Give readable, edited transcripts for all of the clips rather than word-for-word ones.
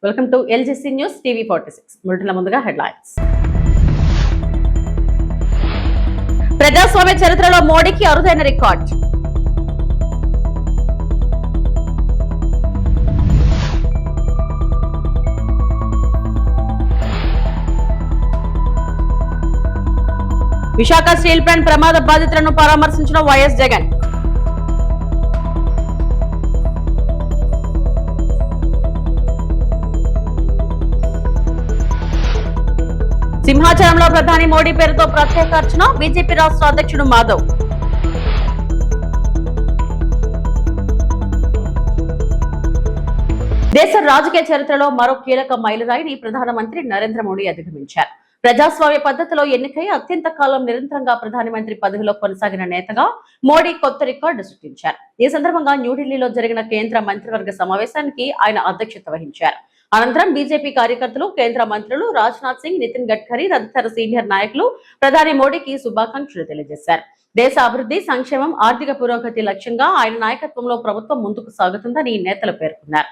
Welcome to LGC news TV 46. బులెటిన్ల ముందుగా headlines. ప్రజాస్వామ్య చరిత్రలో మోడీకి అరుదైన రికార్డ్. విశాఖ స్టీల్ ప్లాంట్ ప్రమాద బాధితులను పరామర్శించిన వైఎస్ జగన్. సింహాచలంలో ప్రధాని మోడీ పేరుతో ప్రత్యేక అర్చన. బీజేపీ రాష్ట్ర అధ్యక్షుడు మాధవ్. దేశ రాజకీయ చరిత్రలో మరో కీలక మైలురాయిని ప్రధానమంత్రి నరేంద్ర మోడీ అధిగమించారు. ప్రజాస్వామ్య పద్ధతిలో ఎన్నికై అత్యంత కాలం నిరంతరంగా ప్రధానమంత్రి పదవిలో కొనసాగిన నేతగా మోడీ కొత్త రికార్డు సృష్టించారు. ఈ సందర్భంగా న్యూఢిల్లీలో జరిగిన కేంద్ర మంత్రివర్గ సమావేశానికి ఆయన అధ్యక్షత వహించారు. అనంతరం బీజేపీ కార్యకర్తలు, కేంద్ర మంత్రులు రాజ్నాథ్ సింగ్, నితిన్ గడ్కరీ తదితర సీనియర్ నాయకులు ప్రధాని మోడీకి శుభాకాంక్షలు తెలియజేశారు. దేశ అభివృద్ధి, సంక్షేమం, ఆర్థిక పురోగతి లక్ష్యంగా ఆయన నాయకత్వంలో ప్రభుత్వం ముందుకు సాగుతుందని నేతలు పేర్కొన్నారు.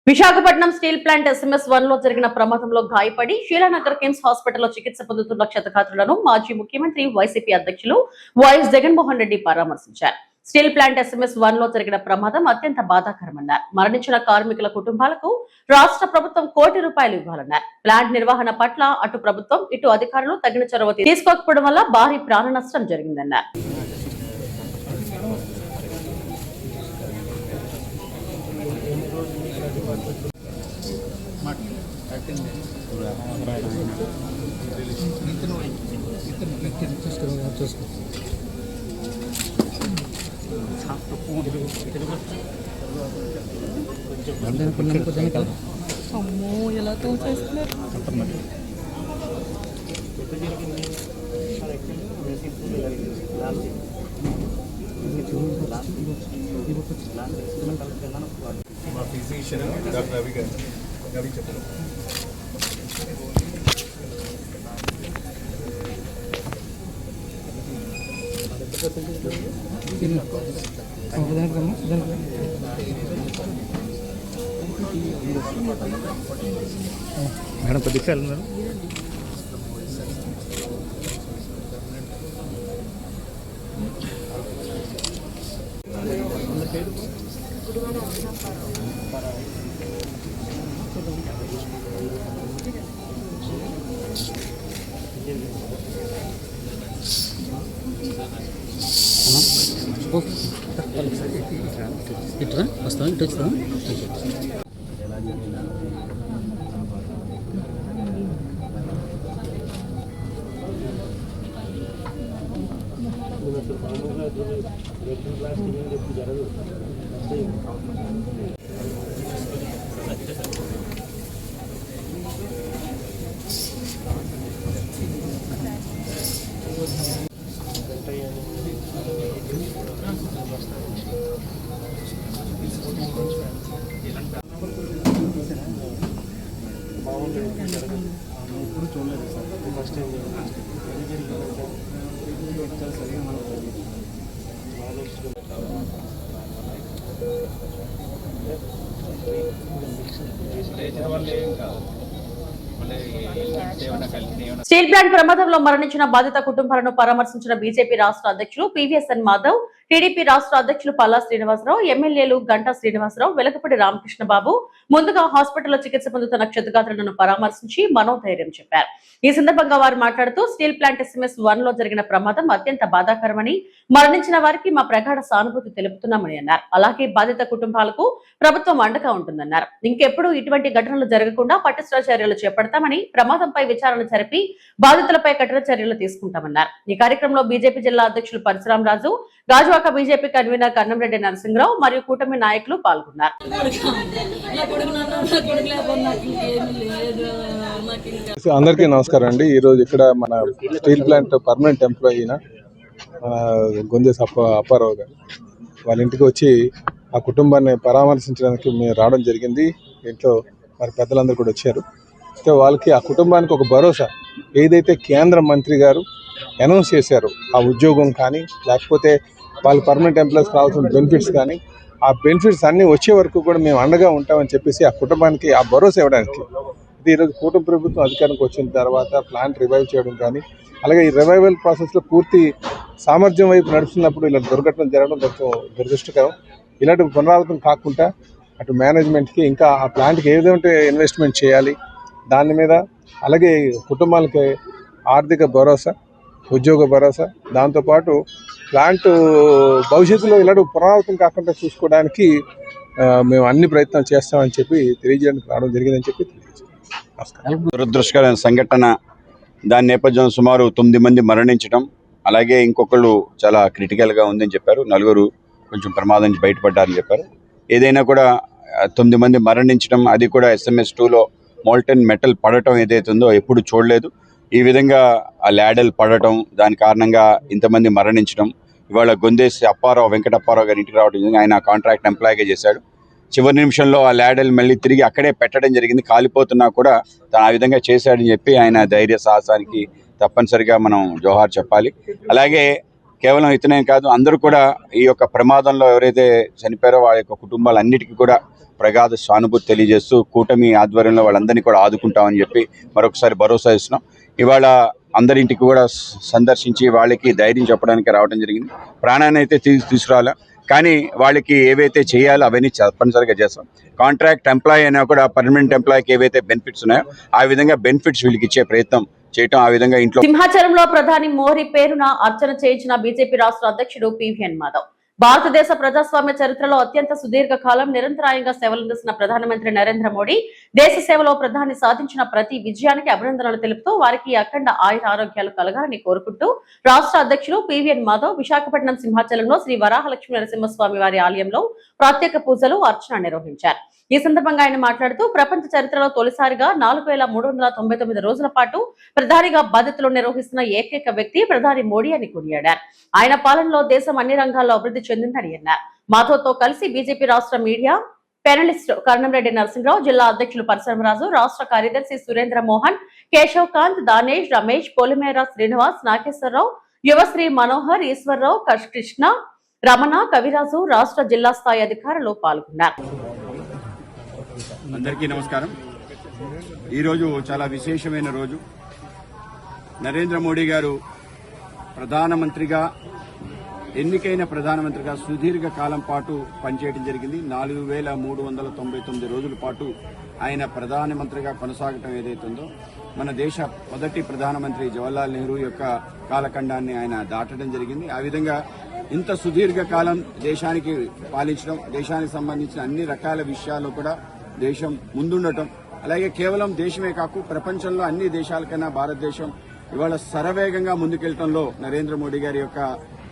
విశాఖపట్నం స్టీల్ ప్లాంట్ SMS-1 లో జరిగిన ప్రమాదంలో గాయపడి శీలానగర్ కిమ్స్ హాస్పిటల్లో చికిత్స పొందుతున్న క్షతగాత్రులను మాజీ ముఖ్యమంత్రి వైసీపీ అధ్యక్షులు వైఎస్ జగన్మోహన్ రెడ్డి పరామర్శించారు. స్టీల్ ప్లాంట్ SMS-1 లో జరిగిన ప్రమాదం అత్యంత బాధాకరమన్నారు. మరణించిన కార్మికుల కుటుంబాలకు రాష్ట్ర ప్రభుత్వం ₹1 కోటి ఇవ్వాలన్నారు. ప్లాంట్ నిర్వహణ పట్ల అటు ప్రభుత్వం, ఇటు అధికారులు తగిన చొరవ తీసుకోకపోవడం వల్ల భారీ ప్రాణ నష్టం జరిగిందన్నారు. అమ్మో ఎలా తోచేస్తున్నారు. మా ఫిజిషియన్ డాక్టర్ రవి గారు చెప్పండి. మేడం కొద్దిగా మేడం ఇటు వస్తాం, ఇటు వస్తాం. ఇప్పుడు చూడలేదు sir, first time steel plant ప్రమాదంలో మరణించిన బాధిత కుటుంబాలను పరామర్శించిన బీజేపీ రాష్ట్ర అధ్యక్షులు పివిఎస్ఎన్ మాధవ్, టీడీపీ రాష్ట్ర అధ్యక్షులు పల్లా శ్రీనివాసరావు, ఎమ్మెల్యేలు గంటా శ్రీనివాసరావు, వెలకపూడి రామకృష్ణబాబు ముందుగా హాస్పిటల్లో చికిత్స పొందుతున్న క్షతగాత్రులను పరామర్శించి మనోధైర్యం చెప్పారు. ఈ సందర్భంగా వారు మాట్లాడుతూ స్టీల్ ప్లాంట్ SMS-1 లో జరిగిన ప్రమాదం అత్యంత బాధాకరమని, మరణించిన వారికి మా ప్రగాఢ సానుభూతి తెలుపుతున్నామని అన్నారు. అలాగే బాధిత కుటుంబాలకు ప్రభుత్వం అండగా ఉంటుందన్నారు. ఇంకెప్పుడు ఇటువంటి ఘటనలు జరగకుండా పటిష్ట చర్యలు చేపడతామని, ప్రమాదంపై విచారణ జరిపి బాధితులపై కఠిన చర్యలు తీసుకుంటామన్నారు. ఈ కార్యక్రమంలో బీజేపీ జిల్లా అధ్యక్షులు పరశురాం రాజు, గాజువాక బీజేపీ కన్వీనర్ కన్నంరెడ్డి నరసింహరావు మరియు కూటమి నాయకులు పాల్గొన్నారు. అందరికీ నమస్కారం అండి. ఈరోజు ఇక్కడ మన స్టీల్ ప్లాంట్ పర్మనెంట్ ఎంప్లాయీ అయిన గొంజెస్ అప్పారావు గారు వాళ్ళ ఇంటికి వచ్చి ఆ కుటుంబాన్ని పరామర్శించడానికి మేము రావడం జరిగింది. ఇంట్లో మరి పెద్దలందరూ కూడా వచ్చారు. అయితే వాళ్ళకి ఆ కుటుంబానికి ఒక భరోసా ఏదైతే కేంద్ర మంత్రి గారు అనౌన్స్ చేశారో ఆ ఉద్యోగం కానీ లేకపోతే వాళ్ళు పర్మనెంట్ ఎంప్లాయీస్ కావాల్సిన బెనిఫిట్స్ కానీ ఆ బెనిఫిట్స్ అన్నీ వచ్చే వరకు కూడా మేము అండగా ఉంటామని చెప్పేసి ఆ కుటుంబానికి ఆ భరోసా ఇవ్వడానికి ఇది ఈరోజు కూటమి ప్రభుత్వం అధికారానికి వచ్చిన తర్వాత ప్లాంట్ రివైవ్ చేయడం కానీ అలాగే ఈ రివైవల్ ప్రాసెస్లో పూర్తి సామర్థ్యం వైపు నడుస్తున్నప్పుడు ఇలాంటి దుర్ఘటనలు జరగడం కొంచెం దురదృష్టకరం. ఇలాంటి పునరావృతం కాకుండా అటు మేనేజ్మెంట్కి ఇంకా ఆ ప్లాంట్కి ఏదైతే ఇన్వెస్ట్మెంట్ చేయాలి దాని మీద అలాగే కుటుంబాలకి ఆర్థిక భరోసా ఉద్యోగ భరోసా దాంతోపాటు ప్లాంట్ భవిష్యత్తులో ఇలాంటి పునరావృతం కాకుండా చూసుకోవడానికి మేము అన్ని ప్రయత్నాలు చేస్తామని చెప్పి తెలియజేయడానికి రావడం జరిగిందని చెప్పి నమస్కారం. దురదృష్టకరమైన సంఘటన, దాని నేపథ్యంలో సుమారు 9 మంది మరణించడం, అలాగే ఇంకొకళ్ళు చాలా క్రిటికల్గా ఉందని చెప్పారు. 4 కొంచెం ప్రమాదం నుంచి బయటపడ్డారని చెప్పారు. ఏదైనా కూడా 9 మంది మరణించడం, అది కూడా SMS2లో మోల్టెన్ మెటల్ పడటం ఏదైతే ఉందో ఎప్పుడు చూడలేదు. ఈ విధంగా ఆ ల్యాడల్ పడటం, దాని కారణంగా ఇంతమంది మరణించడం. ఇవాళ గొందేసి వెంకట అప్పారావు గారి ఇంటికి రావడం, ఆయన కాంట్రాక్ట్ ఎంప్లాయీగా చేశాడు. చివరి నిమిషంలో ఆ ల్యాడల్ మళ్ళీ తిరిగి అక్కడే పెట్టడం జరిగింది. కాలిపోతున్నా కూడా తను ఆ విధంగా చేశాడని చెప్పి ఆయన ధైర్య సాహసానికి తప్పనిసరిగా మనం జోహార్ చెప్పాలి. అలాగే కేవలం ఇతనే కాదు, అందరూ కూడా ఈ యొక్క ప్రమాదంలో ఎవరైతే చనిపోయారో వాళ్ళ యొక్క కుటుంబాలన్నిటికీ కూడా ప్రగాఢ సానుభూతి తెలియజేస్తూ కూటమి ఆధ్వర్యంలో వాళ్ళందరినీ కూడా ఆదుకుంటామని చెప్పి మరొకసారి భరోసా ఇస్తున్నాం. ఇవాళ అందరింటికి కూడా సందర్శించి వాళ్ళకి ధైర్యం చెప్పడానికి రావడం జరిగింది. ప్రాణాన్ని అయితే తీసుకురాలా, కానీ వాళ్ళకి ఏవైతే చేయాలో అవన్నీ తప్పనిసరిగా చేస్తాం. కాంట్రాక్ట్ ఎంప్లాయీ అయినా కూడా పర్మనెంట్ ఎంప్లాయీకి ఏవైతే బెనిఫిట్స్ ఉన్నాయో ఆ విధంగా బెనిఫిట్స్ వీళ్ళకి ఇచ్చే ప్రయత్నం చేయటం. ఆ విధంగా ఇంట్లో సింహాచలంలో ప్రధాని మోడీ పేరున అర్చన చేయించిన బీజేపీ రాష్ట్ర అధ్యక్షుడు పివిఎన్ మాధవ్ భారతదేశ ప్రజాస్వామ్య చరిత్రలో అత్యంత సుదీర్ఘ కాలం నిరంతరాయంగా సేవలందిస్తున్న ప్రధానమంత్రి నరేంద్ర మోడీ దేశ సేవలో ప్రధాని సాధించిన ప్రతి విజయానికి అభినందనలు తెలుపుతూ వారికి అఖండ ఆయుర ఆరోగ్యాలు కలగాలని కోరుకుంటూ రాష్ట్ర అధ్యక్షుడు పివిఎన్ మాధవ్ విశాఖపట్నం సింహాచలంలో శ్రీ వరాహలక్ష్మీ నరసింహస్వామి వారి ఆలయంలో ప్రత్యేక పూజలు అర్చన నిర్వహించారు. ఈ సందర్భంగా ఆయన మాట్లాడుతూ ప్రపంచ చరిత్రలో తొలిసారిగా 4399 రోజుల పాటు ప్రధానిగా బాధ్యతలు నిర్వహిస్తున్న ఏకైక వ్యక్తి ప్రధాని మోడీ అని కొనియాడారు. ఆయన పాలనలో దేశం అన్ని రంగాల్లో అభివృద్ధి చెందిందని అన్నారు. మాధవ్తో కలిసి బీజేపీ రాష్ట్ర మీడియా పెనలిస్ట్ కర్ణంరెడ్డి నరసింహరావు, జిల్లా అధ్యక్షులు పరశురామరాజు, రాష్ట్ర కార్యదర్శి సురేంద్ర మోహన్, కేశవ్ కాంత్, దానేష్, రమేష్, పొలిమేర శ్రీనివాస్, నాగేశ్వరరావు, యువశ్రీ మనోహర్, ఈశ్వరరావు, కృష్ణ, రమణ, కవిరాజు, రాష్ట్ర జిల్లా స్థాయి అధికారులు పాల్గొన్నారు. అందరికీ నమస్కారం. ఈరోజు చాలా విశేషమైన రోజు. నరేంద్ర మోడీ గారు ప్రధానమంత్రిగా ఎన్నికైన ప్రధానమంత్రిగా సుదీర్ఘ కాలం పాటు పనిచేయడం జరిగింది. 4399 రోజుల పాటు ఆయన ప్రధానమంత్రిగా కొనసాగటం ఏదైతుందో మన దేశ మొదటి ప్రధానమంత్రి జవహర్లాల్ నెహ్రూ యొక్క కాలఖండాన్ని ఆయన దాటడం జరిగింది. ఆ విధంగా ఇంత సుదీర్ఘ కాలం దేశానికి పాలించడం, దేశానికి సంబంధించిన అన్ని రకాల విషయాల్లో కూడా దేశం ముందుండటం, అలాగే కేవలం దేశమే కాకు ప్రపంచంలో అన్ని దేశాల కన్నా భారతదేశం ఇవాళ శరవేగంగా ముందుకెళ్లడంలో నరేంద్ర మోడీ గారి యొక్క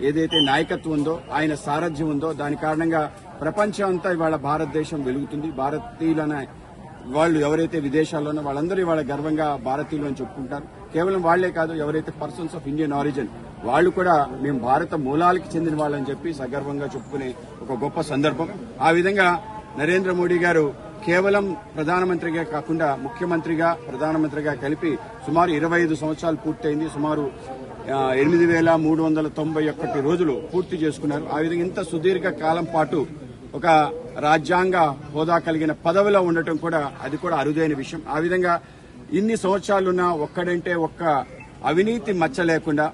ఏదైతే నాయకత్వం ఉందో, ఆయన సారథ్యం ఉందో దాని కారణంగా ప్రపంచం అంతా ఇవాళ భారతదేశం వెలుగుతుంది. భారతీయులనే వాళ్ళు ఎవరైతే విదేశాల్లో ఉన్నా వాళ్ళందరూ ఇవాళ గర్వంగా భారతీయులు అని చెప్పుకుంటారు. కేవలం వాళ్లే కాదు, ఎవరైతే పర్సన్స్ ఆఫ్ ఇండియన్ ఆరిజిన్ వాళ్ళు కూడా మేము భారత మూలాలకి చెందిన వాళ్ళని చెప్పి సగర్వంగా చెప్పుకునే ఒక గొప్ప సందర్భం. ఆ విధంగా నరేంద్ర మోడీ గారు కేవలం ప్రధానమంత్రిగా కాకుండా ముఖ్యమంత్రిగా ప్రధానమంత్రిగా కలిపి సుమారు 25 సంవత్సరాలు పూర్తయింది. సుమారు 8391 రోజులు పూర్తి చేసుకున్నారు. ఆ విధంగా ఇంత సుదీర్ఘ కాలం పాటు ఒక రాజ్యాంగ హోదా కలిగిన పదవిలో ఉండటం కూడా అది కూడా అరుదైన విషయం. ఆ విధంగా ఇన్ని సంవత్సరాలున్న ఒక్కడంటే ఒక్క అవినీతి మచ్చ లేకుండా,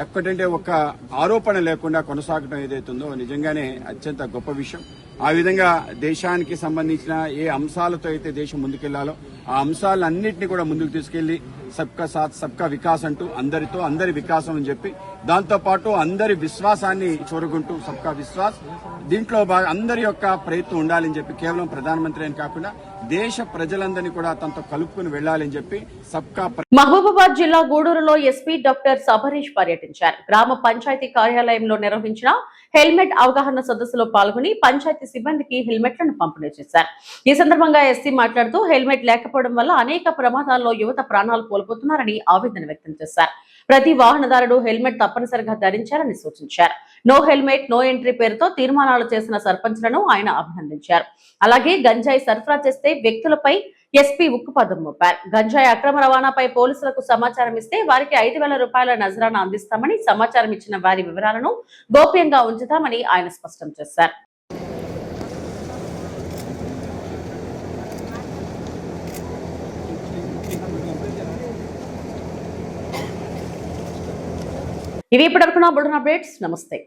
ఎక్కడంటే ఒక్క ఆరోపణ లేకుండా కొనసాగడం ఏదైతుందో నిజంగానే అత్యంత గొప్ప విషయం. ఆ విధంగా దేశానికి సంబంధించిన ఏ అంశాలతో అయితే దేశం ముందుకెళ్లాలో ఆ అంశాలన్నింటినీ కూడా ముందుకు తీసుకెళ్లి సబ్కా సాత్ సబ్కా వికాస్ అంటూ అందరితో అందరి వికాసం అని చెప్పి, దాంతోపాటు అందరి విశ్వాసాన్ని చూరగొంటూ సబ్కా విశ్వాస్, దీంట్లో అందరి యొక్క ప్రయత్నం ఉండాలని చెప్పి కేవలం ప్రధానమంత్రి అని కాకుండా దేశ ప్రజలందరినీ కూడా తనతో కలుపుకుని వెళ్లాలని చెప్పి సబ్కా. మహబూబాబాద్ జిల్లా గూడూరులో ఎస్పీ డాక్టర్ సబరీష్ పర్యటించారు. గ్రామ పంచాయతీ కార్యాలయంలో నిర్వహించిన హెల్మెట్ అవగాహన సదస్సులో పాల్గొని పంచాయతీ సిబ్బందికి హెల్మెట్లను పంపిణీ చేశారు. ఈ సందర్భంగా ఎస్సీ మాట్లాడుతూ హెల్మెట్ లేకపోవడం వల్ల అనేక ప్రమాదాల్లో యువత ప్రాణాలు కోల్పోతున్నారని ఆవేదన వ్యక్తం చేశారు. ప్రతి వాహనదారుడు హెల్మెట్ తప్పనిసరిగా ధరించాలని సూచించారు. నో హెల్మెట్ నో ఎంట్రీ పేరుతో తీర్మానాలు చేసిన సర్పంచ్లను ఆయన అభినందించారు. అలాగే గంజాయి సరఫరా చేస్తే వ్యక్తులపై ఎస్పీ ఉక్కుపదం మోపారు. గంజాయి అక్రమ రవాణాపై పోలీసులకు సమాచారం ఇస్తే వారికి 5,000 రూపాయల నజరానా అందిస్తామని, సమాచారం ఇచ్చిన వారి వివరాలను గోప్యంగా ఉంచుతామని ఆయన స్పష్టం చేశారు. ఇవి ఇప్పటివరకు నా బులెటిన్ అప్డేట్స్. నమస్తే.